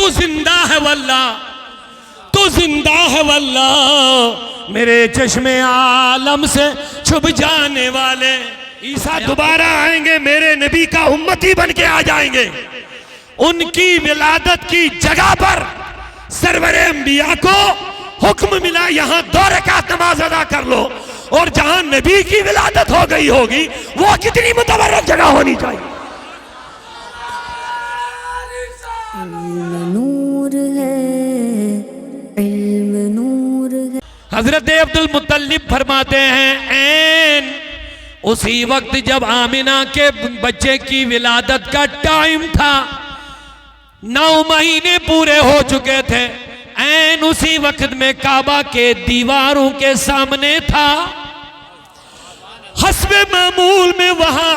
तू जिंदा है वल्लाह, तू जिंदा है वल्लाह, मेरे चश्मे आलम से छुप जाने वाले। ईसा दोबारा आएंगे, मेरे नबी का उम्मती बन के आ जाएंगे। उनकी विलादत की जगह पर सरवरे अंबिया को हुक्म मिला, यहां 2 रकात नमाज अदा कर लो। और जहां नबी की विलादत हो गई होगी वो कितनी मुतबर्रक जगह होनी चाहिए। नूर है, इल्म नूर है। हजरत अब्दुल मुत्तलिब फरमाते हैं, ऐन उसी वक्त जब आमिना के बच्चे की विलादत का टाइम था, 9 महीने पूरे हो चुके थे, ऐन उसी वक्त में काबा के दीवारों के सामने था। हस्बे मामूल में वहां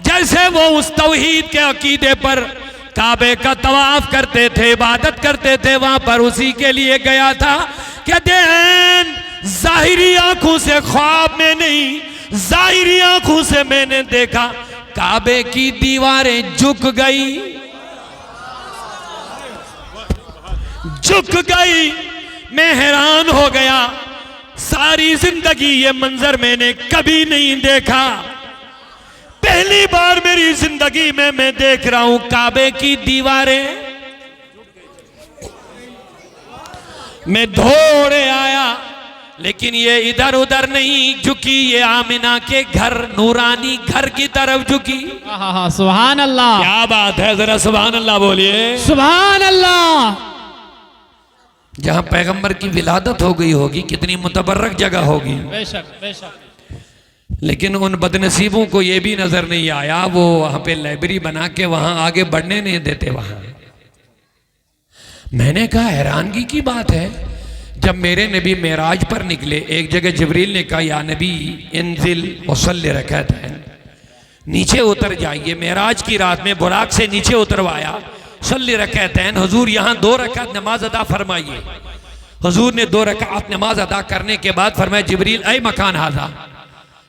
जैसे वो उस तौहीद के अकीदे पर काबे का तवाफ करते थे, इबादत करते थे, वहां पर उसी के लिए गया था। कहते हैं जाहिरी आंखों से ख्वाब में नहीं, जाहिरी आंखों से मैंने देखा काबे की दीवारें झुक गई, झुक गई। मैं हैरान हो गया, सारी जिंदगी ये मंजर मैंने कभी नहीं देखा। पहली बार मेरी जिंदगी में मैं देख रहा हूं काबे की दीवारें। मैं दौड़े आया, लेकिन ये इधर उधर नहीं झुकी, ये आमिना के घर, नूरानी घर की तरफ झुकी। सुभान अल्लाह, क्या बात है, जरा सुभान अल्लाह बोलिए। सुभान अल्लाह। जहां पैगंबर की विलादत हो गई होगी कितनी मुतबर्रक जगह होगी। बेशक बेशक। लेकिन उन बदनसीबों को यह भी नजर नहीं आया, वो वहां पे लाइब्रेरी बना के वहां आगे बढ़ने नहीं देते। वहां मैंने कहा हैरानगी की बात है, जब मेरे नबी मेराज पर निकले, एक जगह जिब्रील ने कहा या नबी इंजिल वसल्ली रकअतैन, नीचे उतर जाइए। मेराज की रात में बुराक से नीचे उतरवाया, सल्ली रकअतैन, हुजूर यहाँ 2 रकात नमाज अदा फरमाइए। हुजूर ने 2 रकात नमाज अदा करने के बाद फरमाया जिब्रील ऐ मकान हाजा,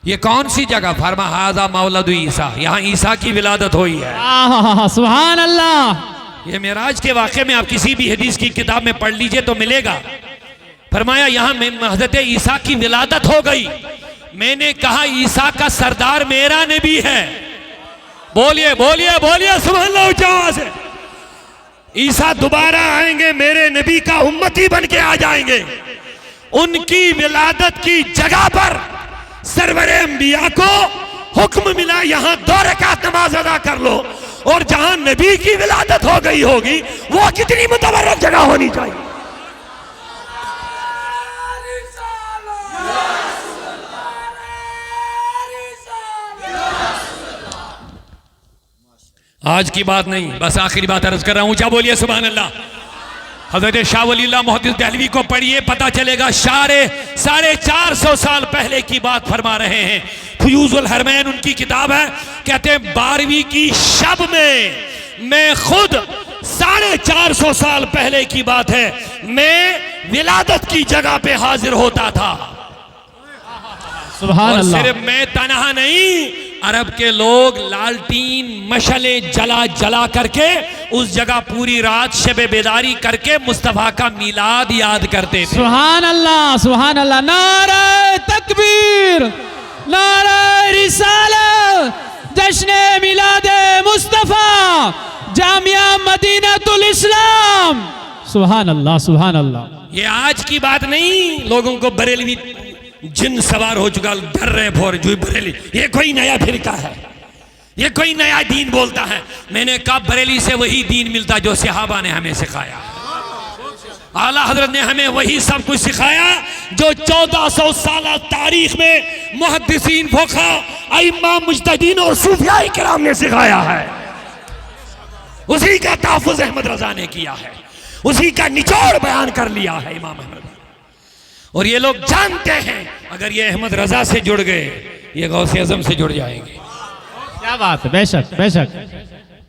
ये कौन सी जगह? फरमा हाजा मौलद ईसा, यहाँ ईसा की विलादत हुई है। सुभान अल्लाह। ये मेराज के वाक़े में आप किसी भी हदीस की किताब में पढ़ लीजिए तो मिलेगा। फरमाया यहाँ हज़रत ईसा की विलादत हो गई। मैंने कहा ईसा का सरदार मेरा नबी है। बोलिए बोलिए बोलिए सुभान अल्लाह से। ईसा दोबारा आएंगे, मेरे नबी का उम्मती बन के आ जाएंगे। उनकी विलादत की जगह पर सरवरे अंबिया को हुक्म मिला, यहां 2 रकात नमाज अदा कर लो। और जहां नबी की विलादत हो गई होगी वो कितनी मुतबर्रक जगह होनी चाहिए। आज की बात नहीं, बस आखिरी बात अर्ज कर रहा हूं। क्या बोलिए सुभान अल्लाह। हजरत शाह वलीउल्लाह मुहद्दिस दहलवी को पढ़िए, पता चलेगा 450 साल पहले की बात फरमा रहे हैं। फ्यूजुल हरमैन उनकी किताब है, कहते हैं 12वीं की शब में मैं खुद 450 साल पहले की बात है, मैं विलादत की जगह पे हाजिर होता था। सुभान अल्लाह। सिर्फ मैं तनहा नहीं, अरब के लोग लालटीन मशले जला जला करके उस जगह पूरी रात शब बेदारी करके मुस्तफा का मिलाद याद करते थे। सुभान अल्लाह सुभान अल्लाह। नारे तकबीर, नारे रिसालत, जश्न मिलादे मुस्तफा, जामिया मदीनतुल इस्लाम। सुभान अल्लाह सुभान अल्लाह। ये आज की बात नहीं, लोगों को बरेलवी जिन सवार हो चुका, डर रहे फोर जो बरेली, ये कोई नया फिरका है, ये कोई नया दीन बोलता है। मैंने कहा बरेली से वही दीन मिलता जो सहाबा ने हमें सिखाया। आला हजरत ने हमें वही सब कुछ सिखाया जो 1400 साल तारीख में मुहद्दिसीन, फुक़हा, अइम्मा, मुज्तहिदीन और सूफियाए किराम ने सिखाया है। उसी का तहफ़्फ़ुज़ अहमद रजा ने किया है, उसी का निचोड़ बयान कर लिया है इमाम अहमद। और ये लोग जानते हैं अगर ये अहमद रजा से जुड़ गए, ये गौसे आज़म से जुड़ जाएंगे। क्या बात है, बेशक बेशक।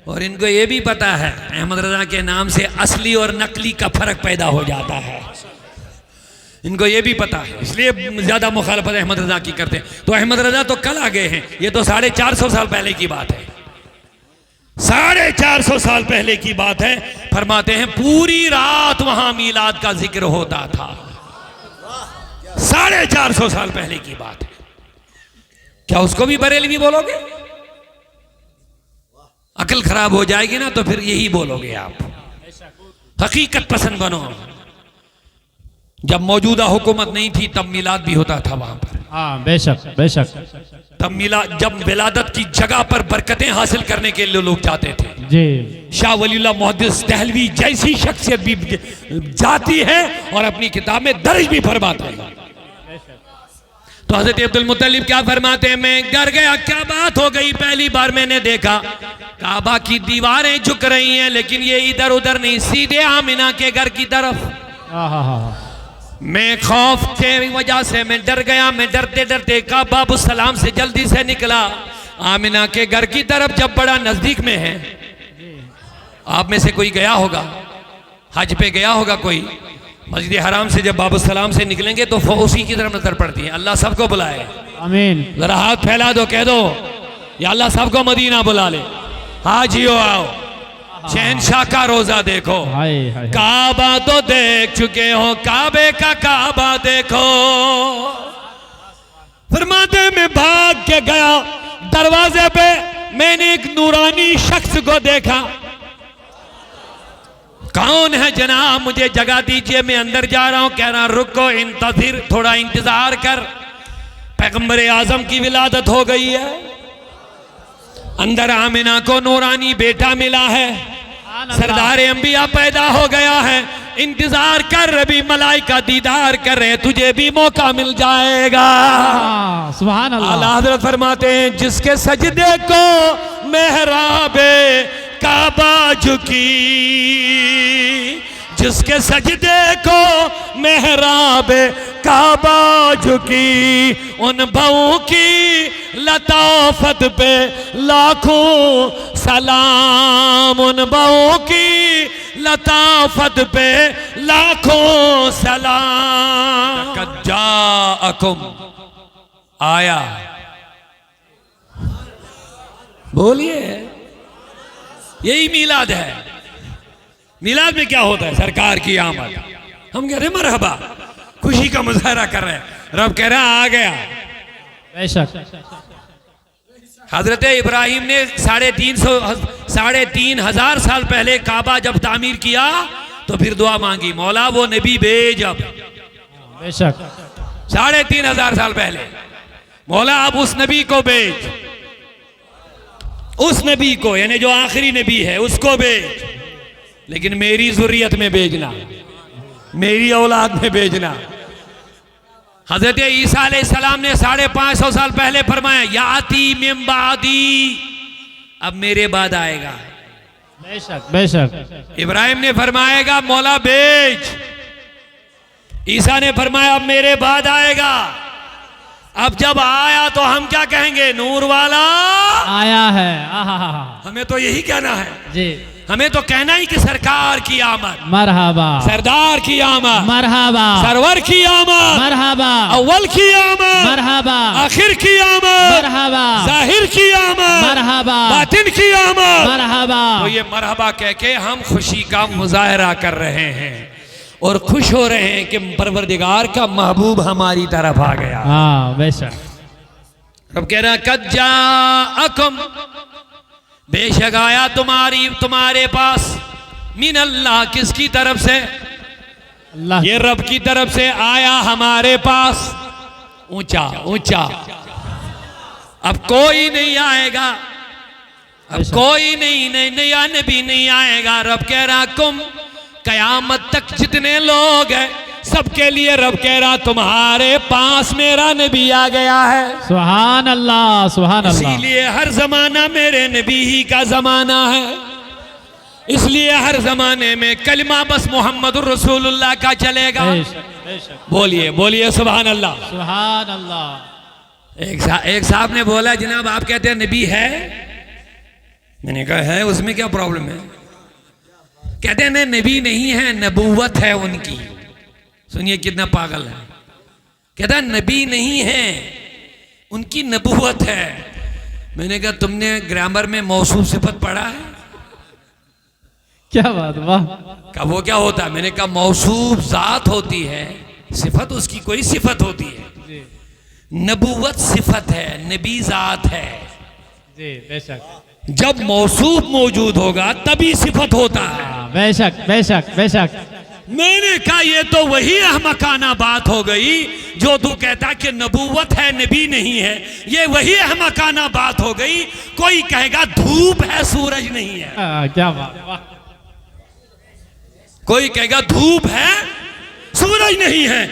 और इनको ये भी पता है अहमद रजा के नाम से असली और नकली का फर्क पैदा हो जाता है, इनको ये भी पता है, इसलिए ज्यादा मुखालफत अहमद रजा की करते हैं। तो अहमद रजा तो कल आ गए हैं, ये तो 450 साल पहले की बात है। 450 साल पहले की बात है। फरमाते हैं पूरी रात वहां मीलाद का जिक्र होता था। 450 साल पहले की बात है। क्या उसको भी बरेलवी बोलोगे? अकल खराब हो जाएगी ना तो फिर यही बोलोगे आप। हकीकत पसंद बनो। जब मौजूदा हुकूमत नहीं थी तब मिलाद भी होता था वहां पर। हाँ बेशक बेशक। तब जब विलादत की जगह पर बरकतें हासिल करने के लिए लोग जाते थे। जी। शाह वलीउल्लाह मुहद्दिस दहलवी जैसी शख्सियत भी जाती है और अपनी किताब में दर्ज भी फरमाते हैं। तो हजरत अब्दुल मुत्तलिब क्या फरमाते हैं, मैं डर गया, क्या बात हो गई? पहली बार मैंने देखा काबा की दीवारें झुक रही हैं, लेकिन ये इधर उधर नहीं, सीधे आमिना के घर की तरफ। मैं खौफ के वजह से मैं डर गया। मैं डरते डरते काबा अबू सलाम से जल्दी से निकला आमिना के घर की तरफ। जब बड़ा नजदीक में है, आप में से कोई गया होगा, हज पे गया होगा कोई, मस्जिद हराम से जब बाबू सलाम से निकलेंगे तो उसी की तरफ नजर पड़ती है। अल्लाह सबको बुलाए। आमीन। जरा हाथ फैला दो, कह दो या अल्लाह सबको मदीना बुला ले। हाजियो आओ, शहनशाह का रोजा देखो। काबा तो देख चुके हो, काबे का काबा देखो। फरमाते मैं भाग के गया दरवाजे पे, मैंने एक नूरानी शख्स को देखा। कौन है जनाब, मुझे जगह दीजिए, मैं अंदर जा रहा हूं। कह रहा रुको, इंतज़िर, थोड़ा इंतजार कर, पैगंबर आजम की विलादत हो गई है। अंदर आमिना को नूरानी बेटा मिला है, सरदार अंबिया पैदा हो गया है। इंतजार कर, अभी मलाइका दीदार कर रहे, तुझे भी मौका मिल जाएगा। सुभान अल्लाह। आला हज़रत फरमाते हैं जिसके सजदे को मेहराबे काबा झुकी, जिसके सजदे को मेहराबे काबा झुकी, उन भावों की लताफत पे लाखों सलाम। उन भावों की लताफत पे लाखों सलाम। कद जाअकुम, आया, बोलिए, यही मिलाद है। मिलाद में क्या होता है? सरकार की आमद। हम कह रहे मरहबा, खुशी का मुजाहरा कर रहे हैं। रब कह रहा आ गया। हजरत इब्राहिम ने 3,500 साल पहले काबा जब तामीर किया तो फिर दुआ मांगी, मौला वो नबी भेज। अब 3,500 साल पहले, मौला अब उस नबी को भेज, उस नबी को, यानी जो आखिरी नबी है उसको भेज, लेकिन मेरी जुर्रियत में भेजना, मेरी औलाद में भेजना। हजरत ईसा अलैहिस्सलाम ने 550 साल पहले फरमाया, याती मिन बादी, अब मेरे बाद आएगा। बेशक बेशक। इब्राहिम ने फरमाएगा मौला भेज। ईसा ने फरमाया अब मेरे बाद आएगा। अब जब आया तो हम क्या कहेंगे? नूर वाला आया है। हमें तो यही कहना है जी। हमें तो कहना ही कि सरकार की आमद, मरहबा, सरदार की आमद, मरहबा, सरवर की आमद, मरहबा, अव्वल की आमद, मरहबा, आखिर की आमद, मरहबा, जाहिर की आमद, मरहबा, बातिन की आमद, मरहबा। तो ये मरहबा कह के हम खुशी का मुजाहरा कर रहे हैं और खुश हो रहे हैं कि परवरदिगार का महबूब हमारी तरफ आ गया। हाँ बेशक। रब कह रहा कद जाअकुम, बेशक आया तुम्हारे पास, मिन अल्लाह, किसकी तरफ से? अल्लाह। ये रब की तरफ से आया हमारे पास। ऊंचा ऊंचा। अब कोई नहीं आएगा, अब कोई नहीं, नया नबी नहीं आएगा। रब कह रहा कुम, कयामत तक जितने लोग हैं सबके लिए रब कह रहा तुम्हारे पास मेरा नबी आ गया है। सुभान अल्लाह, सुभान अल्लाह। इसीलिए हर जमाना मेरे नबी ही का जमाना है। इसलिए हर जमाने में कलिमा बस मोहम्मदुर रसूलुल्लाह का चलेगा। बोलिए बोलिए सुभान अल्लाह, सुभान अल्लाह। एक साहब ने बोला जनाब आप कहते हैं नबी है? मैंने कहा है, उसमें क्या प्रॉब्लम है? कहते हैं नबी नहीं है, नबूवत है उनकी। सुनिए कितना पागल है। कहता नबी नहीं है, उनकी नबूवत है। मैंने कहा तुमने ग्रामर में मौसूफ सिफत पढ़ा है? क्या बात, वाह। कहा वो क्या होता है? मैंने कहा मौसूफ जात होती है, सिफत उसकी कोई सिफत होती है। जी नबूवत सिफत है, नबी जात है। जी बेशक। जब मौसूफ मौजूद होगा तभी सिफत होता है। बेशक बेशक बेशक। मैंने कहा ये तो वही अहमकाना बात हो गई जो तू कहता कि नबूवत है नबी नहीं है, ये वही अहमकाना बात हो गई। कोई कहेगा धूप है सूरज नहीं है, क्या बात, वाह। कोई कहेगा धूप है सूरज नहीं है।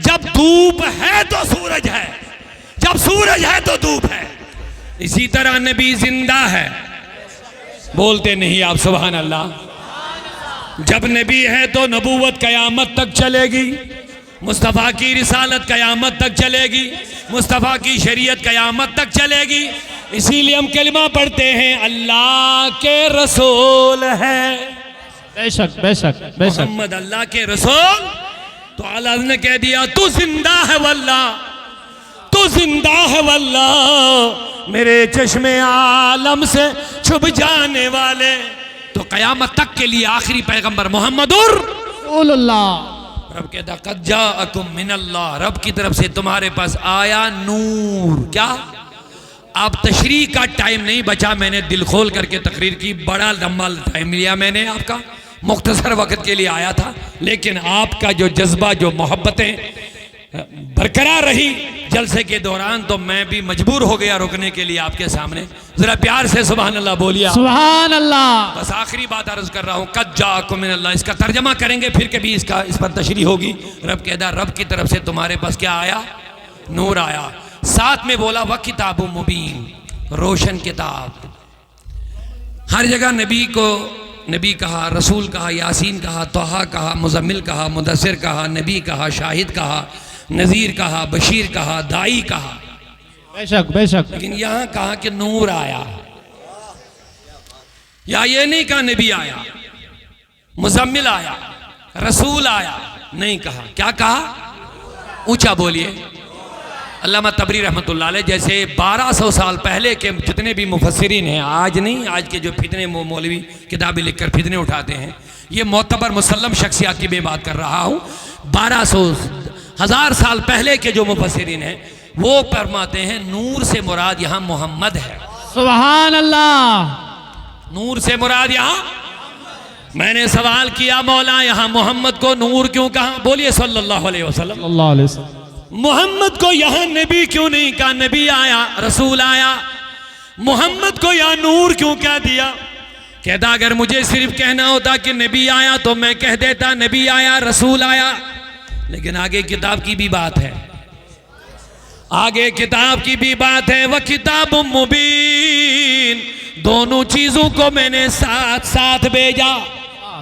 जब धूप है तो सूरज है, जब सूरज है तो धूप है। इसी तरह नबी जिंदा है, बोलते नहीं आप सुभान अल्लाह। जब नबी है तो नबूवत कयामत तक चलेगी, मुस्तफ़ा की रिसालत कयामत तक चलेगी, मुस्तफ़ा की शरीयत कयामत तक चलेगी। इसीलिए हम कलिमा पढ़ते हैं अल्लाह के रसूल है। बेशक बेशक बेशक। मोहम्मद अल्लाह के रसूल। तो अल्लाह ने कह दिया तू जिंदा है वल्लाह, तू जिंदा है वल्लाह, मेरे चश्मे आलम से छुप जाने वाले। तो कयामत तक के लिए आखिरी पैगंबर मोहम्मदुर रब कहता कद जाअकुम मिनल्लाह, रब की तरफ से तुम्हारे पास आया नूर। क्या? आप तशरीह का टाइम नहीं बचा, मैंने दिल खोल करके तकरीर की, बड़ा लंबा टाइम लिया मैंने आपका, मुख्तसर वक्त के लिए आया था, लेकिन आपका जो जज्बा, जो मोहब्बतें बरकरार रही जलसे के दौरान, तो मैं भी मजबूर हो गया रुकने के लिए आपके सामने। जरा प्यार से सुभान अल्लाह बोलिए, सुभान अल्लाह। बस आखिरी बात अर्ज कर रहा हूँ, कद जाअकुम मिनल्लाह, इसका तर्जमा करेंगे फिर कभी इसका इस पर तशरीह होगी। रब कहता रब की तरफ से तुम्हारे पास क्या आया? नूर आया। साथ में बोला व किताबुम मुबीन, रोशन किताब। हर जगह नबी को नबी कहा, रसूल कहा, यासीन कहा, तोहा कहा, मुजम्मिल कहा, मुदस्सिर कहा, नबी कहा, शाहिद कहा, नज़ीर कहा, बशीर कहा, दाई कहा। बेशक बेशक। लेकिन यहां कहा कि नूर आया, या ये नहीं कहा नबी आया, मुजम्मिल आया, रसूल आया, नहीं कहा। क्या कहा? ऊंचा बोलिए। अल्लामा तबरी रहमतुल्लाह अलैह जैसे 1200 साल पहले के जितने भी मुफस्सिरीन हैं, आज नहीं, आज के जो फितने मौलवी किताबें लिखकर फितने उठाते हैं, ये मोतबर मुसल्लम शख्सियात की मैं बात कर रहा हूँ। 1200 साल पहले के जो मुफस्सिरीन हैं वो फरमाते हैं नूर से मुराद यहाँ मोहम्मद है। सुभान अल्लाह। नूर से मुराद यहाँ, मैंने सवाल किया मौला यहाँ मोहम्मद को नूर क्यों कहा? बोलिए सल्लल्लाहु अलैहि वसल्लम। मोहम्मद को यहाँ नबी क्यों नहीं कहा? नबी आया, रसूल आया, मोहम्मद को यहाँ नूर क्यों कह दिया? कहता अगर मुझे सिर्फ कहना होता कि नबी आया तो मैं कह देता नबी आया, रसूल आया, लेकिन आगे किताब की भी बात है, आगे किताब की भी बात है। वह किताबुम मुबीन, दोनों चीजों को मैंने साथ साथ भेजा।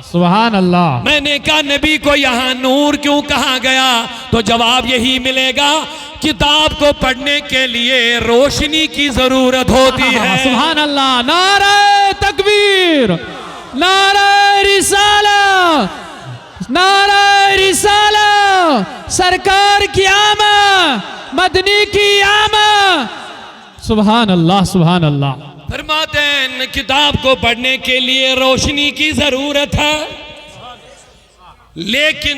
सुभान अल्लाह। मैंने कहा नबी को यहाँ नूर क्यों कहा गया? तो जवाब यही मिलेगा, किताब को पढ़ने के लिए रोशनी की जरूरत होती है। सुभान अल्लाह। नारे तकबीर, नारे रिसाला, नारे रिसाला, सरकार की आमद, मदनी की आमद। सुभान अल्लाह, सुभान अल्लाह। फरमाते हैं किताब को पढ़ने के लिए रोशनी की जरूरत है, लेकिन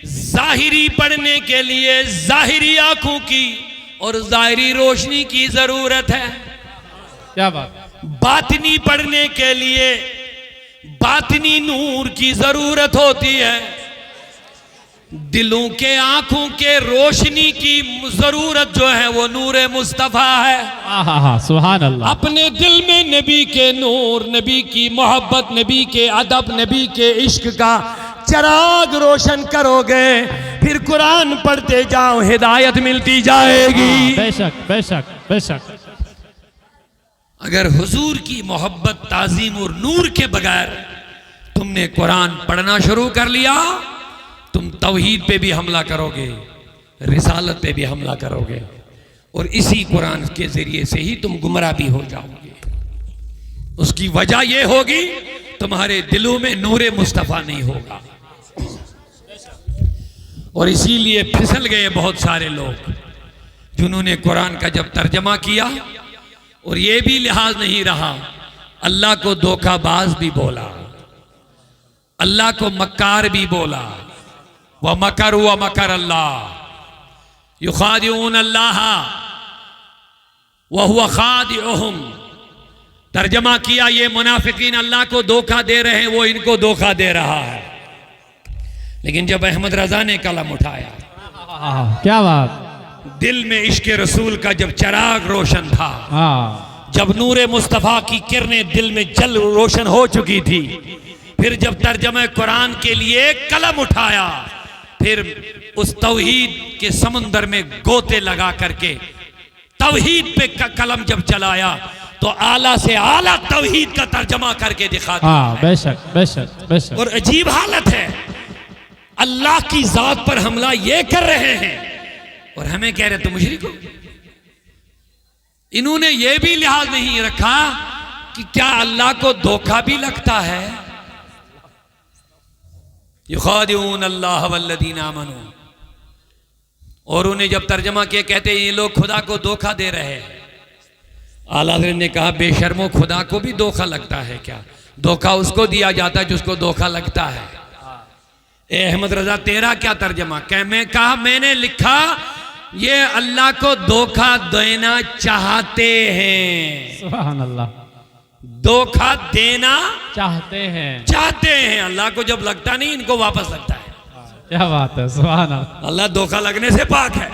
जाहिरी पढ़ने के लिए जाहिरी आंखों की और जाहिरी रोशनी की जरूरत है। क्या बात। बातिनी पढ़ने के लिए बातिनी नूर की जरूरत होती है, दिलों के आंखों के रोशनी की जरूरत जो है वो नूरे मुस्तफा है। सुभान अल्लाह। अपने दिल में नबी के नूर, नबी की मोहब्बत, नबी के अदब, नबी के इश्क का चिराग रोशन करोगे, फिर कुरान पढ़ते जाओ, हिदायत मिलती जाएगी। बेशक बेशक बेशक। अगर हुजूर की मोहब्बत, ताजीम और नूर के बगैर तुमने कुरान पढ़ना शुरू कर लिया, तुम तौहीद पे भी हमला करोगे, रिसालत पे भी हमला करोगे, और इसी कुरान के जरिए से ही तुम गुमराह भी हो जाओगे। उसकी वजह यह होगी तुम्हारे दिलों में नूरे मुस्तफ़ा नहीं होगा, और इसीलिए फिसल गए बहुत सारे लोग जिन्होंने कुरान का जब तर्जमा किया और ये भी लिहाज नहीं रहा, अल्लाह को धोखाबाज भी बोला, अल्लाह को मक्कार भी बोला। व मकर अल्लाह युखादिऊन अल्लाह व हुवा खादिउहुम। तर्जमा किया, ये मुनाफिकीन अल्लाह को धोखा दे रहे हैं, वो इनको धोखा दे रहा है। लेकिन जब अहमद रजा ने कलम उठाया, क्या बात, दिल में इश्क रसूल का जब चिराग रोशन था, जब नूरे मुस्तफ़ा की किरणें दिल में जल रोशन हो चुकी थी, फिर जब तर्जमे कुरान के लिए कलम उठाया, फिर उस तौहीद के समंदर में गोते लगा करके तौहीद पे कलम जब चलाया तो आला से आला तौहीद का तर्जमा करके दिखा दिया। बेशक बेशक बेशक। और अजीब हालत है, अल्लाह की जात पर हमला ये कर रहे हैं और हमें कह रहे तो मुशरिक हो। इन्होंने ये भी लिहाज नहीं रखा कि क्या अल्लाह को धोखा भी लगता है। युखादिऊन अल्लाह वल्लदीना आमनू, और उन्हें जब तर्जमा किया कहते हैं ये लोग खुदा को धोखा दे रहे हैं। आला हज़रत ने कहा, बेशर्मो, खुदा को भी धोखा लगता है क्या? धोखा उसको दिया जाता है जिसको धोखा लगता है। ए अहमद रजा, तेरा क्या तर्जमा? मैं कहा, मैंने लिखा ये अल्लाह को धोखा देना चाहते हैं। सुभान अल्लाह। धोखा देना चाहते हैं। अल्लाह को जब लगता नहीं, इनको वापस लगता है। क्या बात है, सुभान अल्लाह। अल्लाह धोखा लगने से पाक है।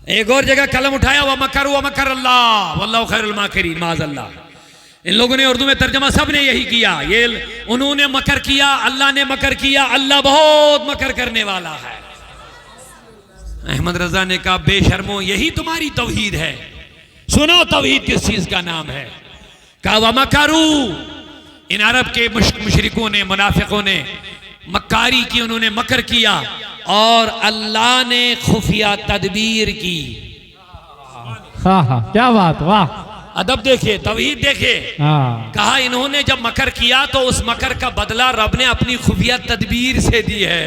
एक और जगह कलम उठाया, व मकर अल्लाह वल्लाहु खैरुल माकिरीन, माज़अल्लाह। इन लोगों ने उर्दू में तर्जमा सब ने यही किया, ये उन्होंने मकर किया, अल्लाह ने मकर किया, अल्लाह बहुत मकर करने वाला है। अहमद रजा ने कहा, बेशर्मो, यही तुम्हारी तौहीद है। सुनो तौहीद किस चीज का नाम है। कहा, व मकरू, इन अरब के मुशरिकों ने, मुनाफिकों ने मक्कारी की, उन्होंने मकर किया और अल्लाह ने खुफिया तदबीर की। हाँ, क्या बात, वाह। अदब देखे, तौहीद देखे। कहा, इन्होंने जब मकर किया तो उस मकर का बदला रब ने अपनी खुफिया तदबीर से दी है।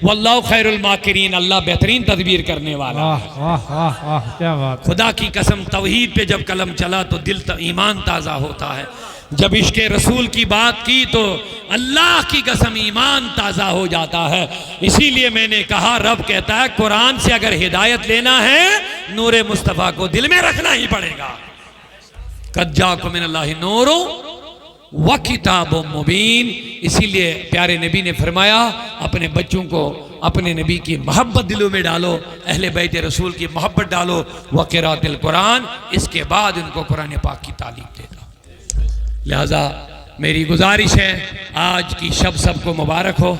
वल्लाहु खैरुल माकिरीन, अल्लाह बेहतरीन तदबीर करने वाला। वाह, क्या बात। खुदा की कसम, तौहीद पे जब कलम चला तो दिल ईमान ताज़ा होता है। जब इश्क रसूल की बात की तो अल्लाह की कसम ईमान ताज़ा हो जाता है। इसीलिए मैंने कहा, रब कहता है कुरान से अगर हिदायत लेना है, नूरे मुस्तफ़ा को दिल में रखना ही पड़ेगा। कद जाकुम मिनल्लाहि नूरु व किताबुम मुबीन। इसीलिए प्यारे नबी ने फरमाया, अपने बच्चों को अपने नबी की मोहब्बत दिलों में डालो, अहले बैत रसूल की मोहब्बत डालो, व क़िराअतिल कुरान, इसके बाद इनको कुरान पाक की तालीम देना। लिहाजा मेरी गुजारिश है, आज की शब सबको मुबारक हो।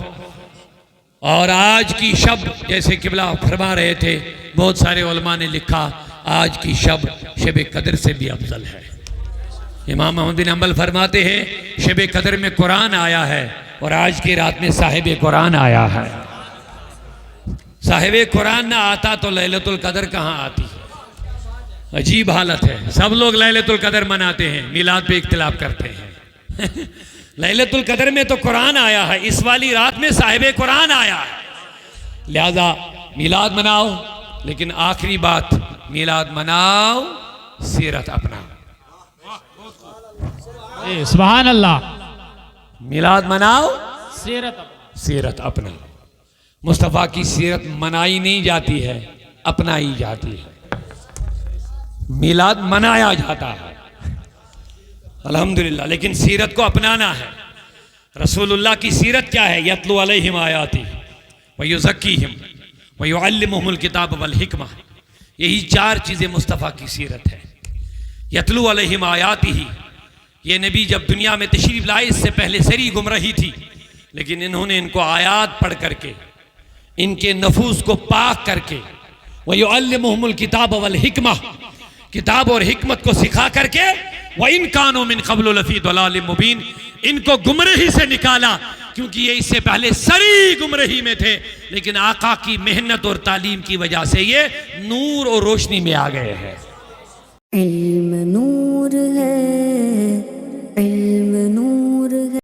और आज की शब, जैसे किबला फरमा रहे थे, बहुत सारे उलमा ने लिखा, आज की शब शब कदर से भी अफजल है। इमाम अहमद बिन हंबल फरमाते हैं, शब कदर में कुरान आया है और आज की रात में साहिब कुरान आया है। साहिब कुरान ना आता तो लैलतुल कदर कहाँ आती। अजीब हालत है। सब लोग लैलतुल कदर मनाते हैं, मिलाद पे इख्तिलाफ करते हैं। लैलतुल कदर में तो कुरान आया है, इस वाली रात में साहिब कुरान आया है। लिहाजा मिलाद मनाओ, लेकिन आखिरी बात, मिलाद मनाओ, सीरत अपनाओ। सुभान अल्लाह। मिलाद मनाओ, सीरत अपनाओ। मुस्तफ़ा की सीरत मनाई नहीं जाती है, अपनाई जाती है। मिलाद मनाया जाता है अल्हम्दुलिल्लाह, लेकिन सीरत को अपनाना है। रसूलुल्लाह की सीरत क्या है? यतलू अलैहिम आयाती व युज़क्कीहिम व युअल्लिमुहुमुल किताब वल हिकमा। यही चार चीज़ें मुस्तफ़ा की सीरत है। यतलू अलैहिम आयाती ही, ये नबी जब दुनिया में तशरीफ़ लाए, इससे पहले सरी गुमराही थी, लेकिन इन्होंने इनको आयात पढ़ करके, इनके नफूस को पाक करके, व युअल्लिमुहुमुल किताब वल हिकमा, किताब और हिकमत को सिखा करके, व इन कानू मिन क़ब्लु लफ़ी दलालिम मुबीन, इनको गुमराही से निकाला, क्योंकि ये इससे पहले सरी गुमराही में थे, लेकिन आका की मेहनत और तालीम की वजह से ये नूर और रोशनी में आ गए हैं। इल्म नूर है,